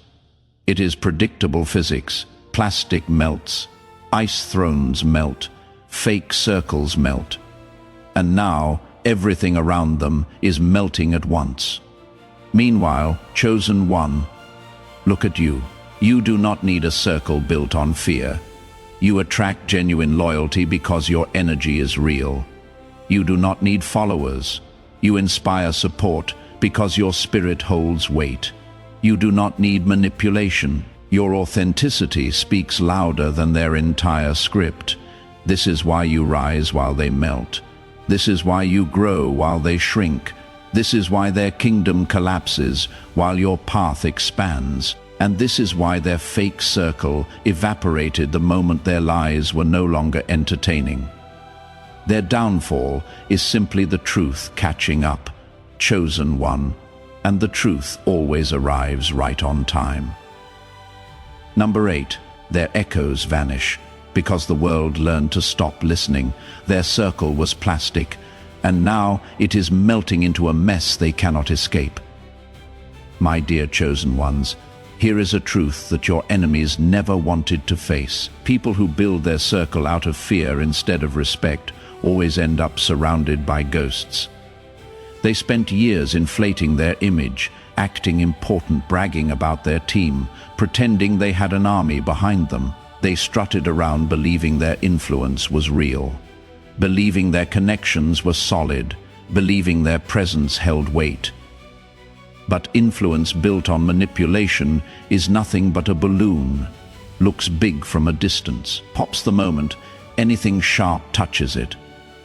It is predictable physics. Plastic melts, ice thrones melt, fake circles melt. And now, everything around them is melting at once. Meanwhile, Chosen One, look at you. You do not need a circle built on fear. You attract genuine loyalty because your energy is real. You do not need followers. You inspire support because your spirit holds weight. You do not need manipulation. Your authenticity speaks louder than their entire script. This is why you rise while they melt. This is why you grow while they shrink. This is why their kingdom collapses while your path expands. And this is why their fake circle evaporated the moment their lies were no longer entertaining. Their downfall is simply the truth catching up, Chosen One, and the truth always arrives right on time. Number 8, their echoes vanish. Because the world learned to stop listening, their circle was plastic, and now it is melting into a mess they cannot escape. My dear Chosen Ones, here is a truth that your enemies never wanted to face. People who build their circle out of fear instead of respect always end up surrounded by ghosts. They spent years inflating their image, acting important, bragging about their team, pretending they had an army behind them. They strutted around believing their influence was real, believing their connections were solid, believing their presence held weight. But influence built on manipulation is nothing but a balloon. Looks big from a distance, pops the moment anything sharp touches it.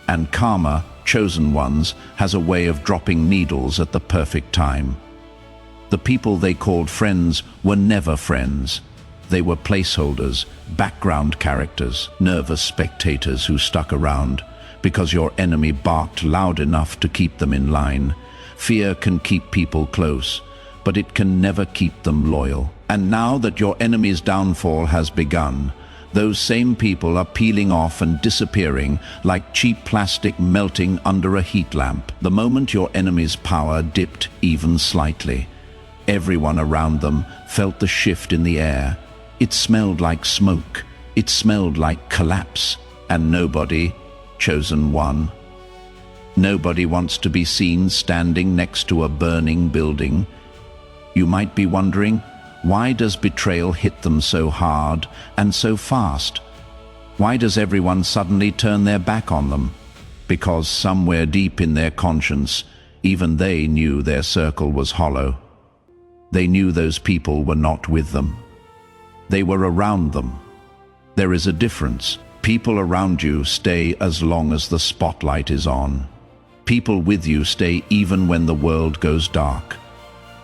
And karma, Chosen Ones, has a way of dropping needles at the perfect time. The people they called friends were never friends. They were placeholders, background characters, nervous spectators who stuck around because your enemy barked loud enough to keep them in line. Fear can keep people close, but it can never keep them loyal. And now that your enemy's downfall has begun, those same people are peeling off and disappearing like cheap plastic melting under a heat lamp. The moment your enemy's power dipped even slightly, everyone around them felt the shift in the air. It smelled like smoke. It smelled like collapse. And nobody, Chosen One, nobody wants to be seen standing next to a burning building. You might be wondering, why does betrayal hit them so hard and so fast? Why does everyone suddenly turn their back on them? Because somewhere deep in their conscience, even they knew their circle was hollow. They knew those people were not with them. They were around them. There is a difference. People around you stay as long as the spotlight is on. People with you stay even when the world goes dark.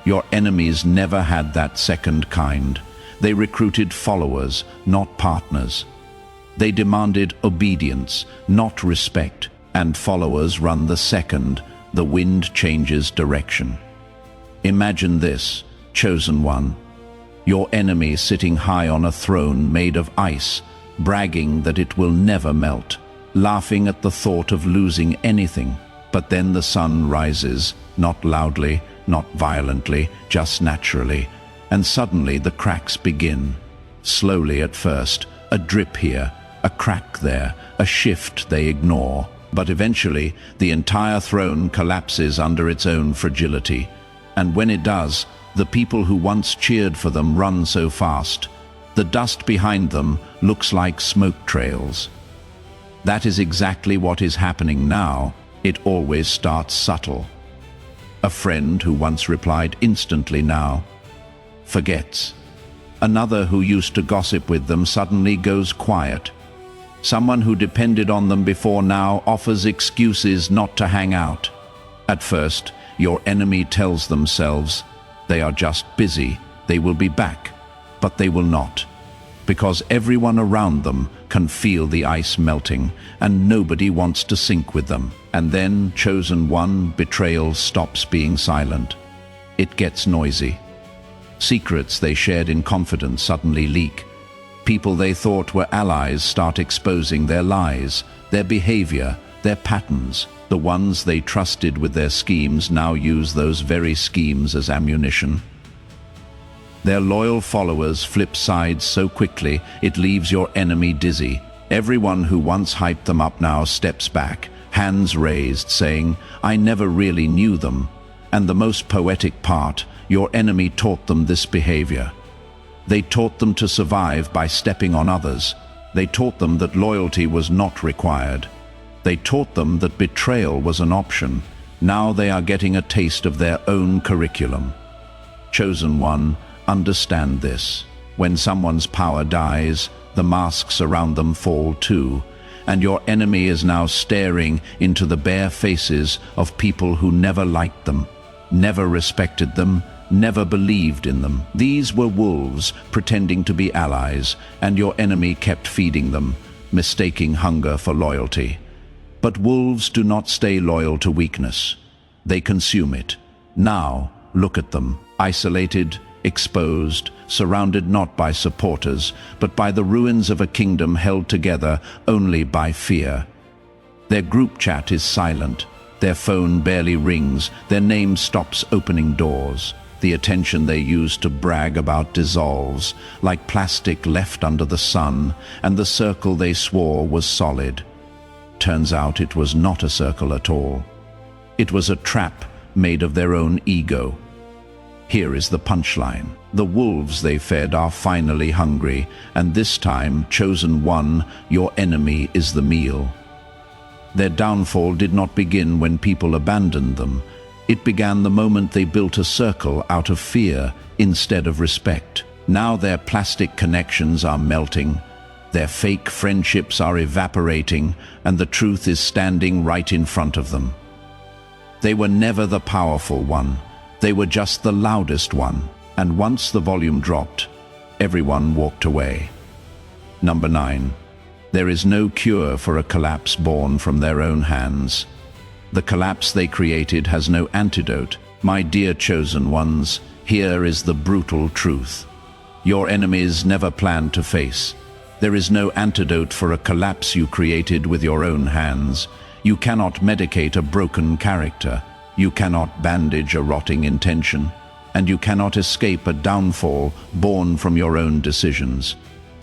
Your enemies never had that second kind. They recruited followers, not partners. They demanded obedience, not respect. And followers run the second the wind changes direction. Imagine this, Chosen One. Your enemy sitting high on a throne made of ice, bragging that it will never melt, laughing at the thought of losing anything. But then the sun rises, not loudly, not violently, just naturally, and suddenly the cracks begin. Slowly at first, a drip here, a crack there, a shift they ignore. But eventually, the entire throne collapses under its own fragility. And when it does, the people who once cheered for them run so fast. The dust behind them looks like smoke trails. That is exactly what is happening now. It always starts subtle. A friend who once replied instantly now forgets. Another who used to gossip with them suddenly goes quiet. Someone who depended on them before now offers excuses not to hang out. At first, your enemy tells themselves they are just busy, they will be back, but they will not. Because everyone around them can feel the ice melting, and nobody wants to sink with them. And then, chosen one, betrayal stops being silent. It gets noisy. Secrets they shared in confidence suddenly leak. People they thought were allies start exposing their lies, their behavior, their patterns. The ones they trusted with their schemes now use those very schemes as ammunition. Their loyal followers flip sides so quickly it leaves your enemy dizzy. Everyone who once hyped them up now steps back, hands raised, saying, "I never really knew them." And the most poetic part, your enemy taught them this behavior. They taught them to survive by stepping on others. They taught them that loyalty was not required. They taught them that betrayal was an option. Now they are getting a taste of their own curriculum. Chosen one, understand this. When someone's power dies, the masks around them fall too, and your enemy is now staring into the bare faces of people who never liked them, never respected them, never believed in them. These were wolves pretending to be allies, and your enemy kept feeding them, mistaking hunger for loyalty. But wolves do not stay loyal to weakness. They consume it. Now, look at them, isolated, exposed, surrounded not by supporters, but by the ruins of a kingdom held together only by fear. Their group chat is silent. Their phone barely rings. Their name stops opening doors. The attention they used to brag about dissolves, like plastic left under the sun, and the circle they swore was solid. Turns out it was not a circle at all. It was a trap made of their own ego. Here is the punchline. The wolves they fed are finally hungry, and this time, chosen one, your enemy is the meal. Their downfall did not begin when people abandoned them. It began the moment they built a circle out of fear instead of respect. Now their plastic connections are melting, their fake friendships are evaporating, and the truth is standing right in front of them. They were never the powerful one. They were just the loudest one, and once the volume dropped, everyone walked away. Number 9. There is no cure for a collapse born from their own hands. The collapse they created has no antidote. My dear chosen ones, here is the brutal truth. Your enemies never planned to face. There is no antidote for a collapse you created with your own hands. You cannot medicate a broken character. You cannot bandage a rotting intention, and you cannot escape a downfall born from your own decisions.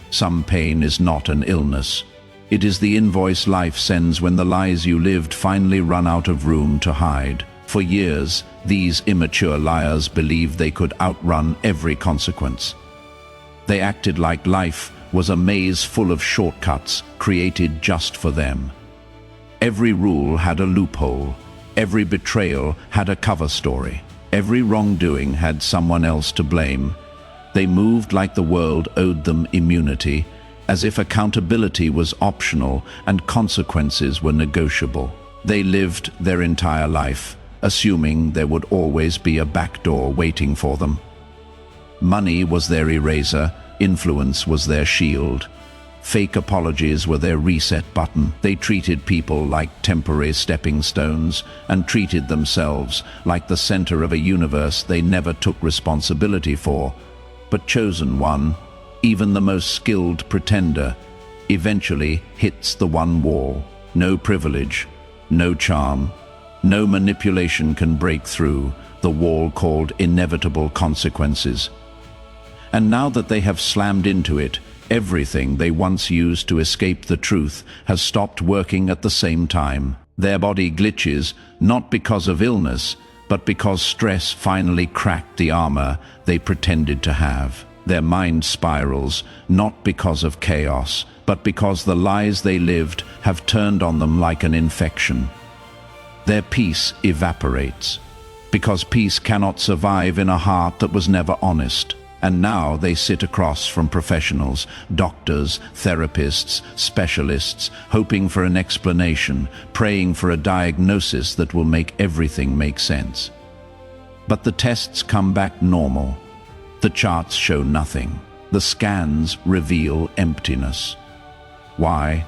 Some pain is not an illness. It is the invoice life sends when the lies you lived finally run out of room to hide. For years, these immature liars believed they could outrun every consequence. They acted like life was a maze full of shortcuts created just for them. Every rule had a loophole. Every betrayal had a cover story. Every wrongdoing had someone else to blame. They moved like the world owed them immunity, as if accountability was optional and consequences were negotiable. They lived their entire life, assuming there would always be a back door waiting for them. Money was their eraser, influence was their shield. Fake apologies were their reset button. They treated people like temporary stepping stones and treated themselves like the center of a universe they never took responsibility for. But chosen one, even the most skilled pretender, eventually hits the one wall. No privilege, no charm, no manipulation can break through the wall called inevitable consequences. And now that they have slammed into it, everything they once used to escape the truth has stopped working at the same time. Their body glitches, not because of illness, but because stress finally cracked the armor they pretended to have. Their mind spirals, not because of chaos, but because the lies they lived have turned on them like an infection. Their peace evaporates, because peace cannot survive in a heart that was never honest. And now they sit across from professionals, doctors, therapists, specialists, hoping for an explanation, praying for a diagnosis that will make everything make sense. But the tests come back normal. The charts show nothing. The scans reveal emptiness. Why?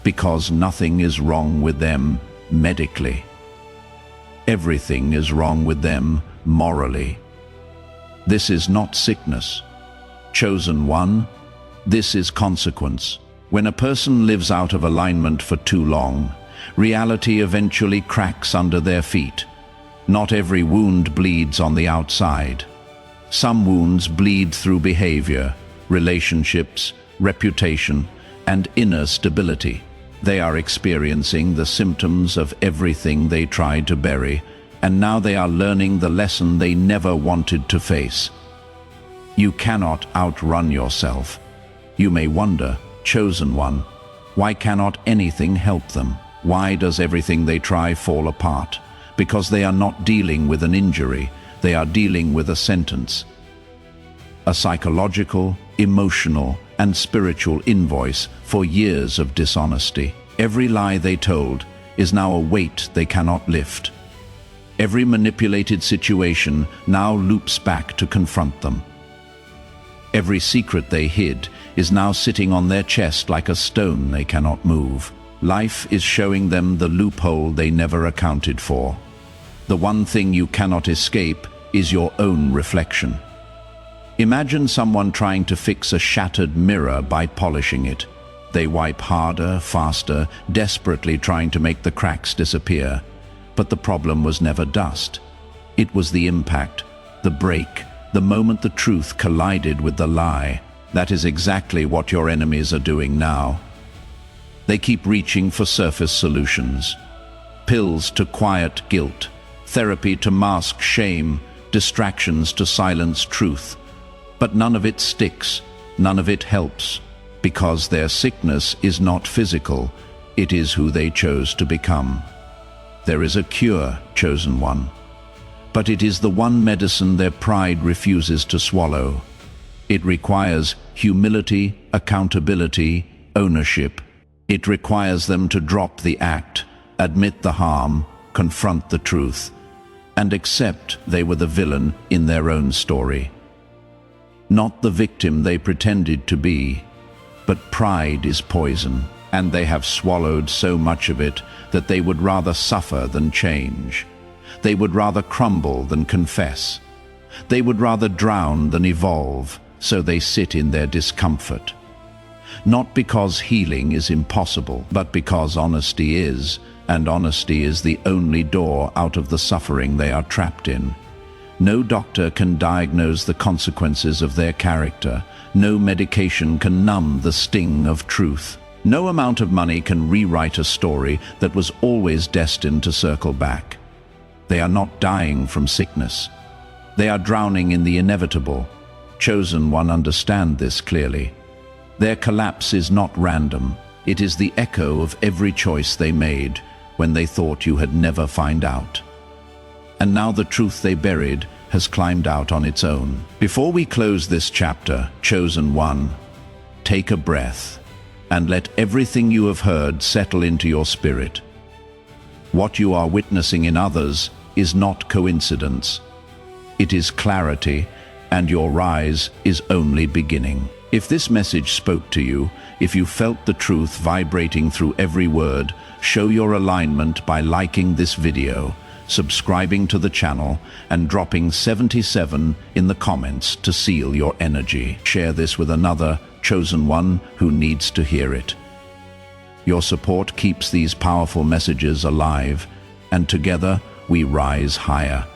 Because nothing is wrong with them medically. Everything is wrong with them morally. This is not sickness. Chosen one, this is consequence. When a person lives out of alignment for too long, reality eventually cracks under their feet. Not every wound bleeds on the outside. Some wounds bleed through behavior, relationships, reputation, and inner stability. They are experiencing the symptoms of everything they tried to bury, and now they are learning the lesson they never wanted to face. You cannot outrun yourself. You may wonder, chosen one, why cannot anything help them? Why does everything they try fall apart? Because they are not dealing with an injury, they are dealing with a sentence. A psychological, emotional, and spiritual invoice for years of dishonesty. Every lie they told is now a weight they cannot lift. Every manipulated situation now loops back to confront them. Every secret they hid is now sitting on their chest like a stone they cannot move. Life is showing them the loophole they never accounted for. The one thing you cannot escape is your own reflection. Imagine someone trying to fix a shattered mirror by polishing it. They wipe harder, faster, desperately trying to make the cracks disappear. But the problem was never dust. It was the impact, the break, the moment the truth collided with the lie. That is exactly what your enemies are doing now. They keep reaching for surface solutions. Pills to quiet guilt, therapy to mask shame, distractions to silence truth. But none of it sticks, none of it helps, because their sickness is not physical, it is who they chose to become. There is a cure, chosen one, but it is the one medicine their pride refuses to swallow. It requires humility, accountability, ownership. It requires them to drop the act, admit the harm, confront the truth, and accept they were the villain in their own story. Not the victim they pretended to be, but pride is poison, and they have swallowed so much of it that they would rather suffer than change. They would rather crumble than confess. They would rather drown than evolve, so they sit in their discomfort. Not because healing is impossible, but because honesty is, and honesty is the only door out of the suffering they are trapped in. No doctor can diagnose the consequences of their character. No medication can numb the sting of truth. No amount of money can rewrite a story that was always destined to circle back. They are not dying from sickness. They are drowning in the inevitable. Chosen one, understand this clearly. Their collapse is not random. It is the echo of every choice they made when they thought you had never find out. And now the truth they buried has climbed out on its own. Before we close this chapter, chosen one, take a breath and let everything you have heard settle into your spirit. What you are witnessing in others is not coincidence. It is clarity, and your rise is only beginning. If this message spoke to you, if you felt the truth vibrating through every word, show your alignment by liking this video, subscribing to the channel, and dropping 77 in the comments to seal your energy. Share this with another chosen one who needs to hear it. Your support keeps these powerful messages alive, and together we rise higher.